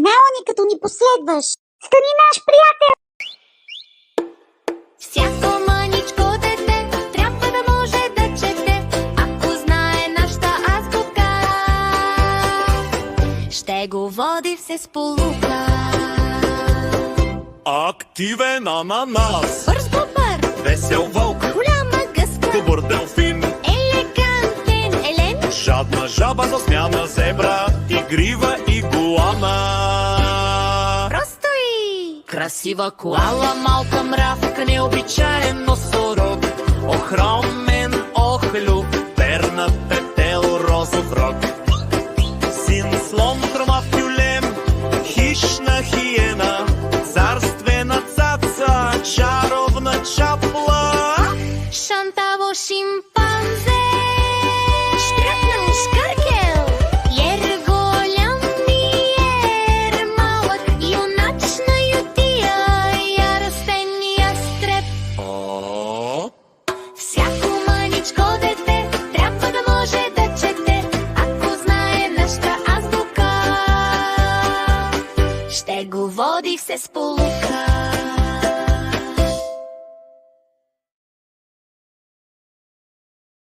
канала ни, като ни последваш. Стани наш приятел! Всяко мъничко дете трябва да може да чете, ако знае нашата азбука. Ще го води все сполука. Активен ананас, Бърз бобър, весел вълк, голяма гъска, добър делфин, елегантен елен, жадна жаба, засмяна зебра, игрива игуана. просто и Красива коала, малка мравка, необичаен носорог, огромен охлюв, пернат петел, розов рог. Син слон, хромав тюлен, хищна хиена, царствена цаца, чаровна чапла. шантаво шимпанзе, штракнал шкаркел, ер голям ер малък, юначна ютия, яростен ястреб. О, Всяко мъничко дете трябва да може да чете, ако знае нашата азбука. Ще го води все сполука.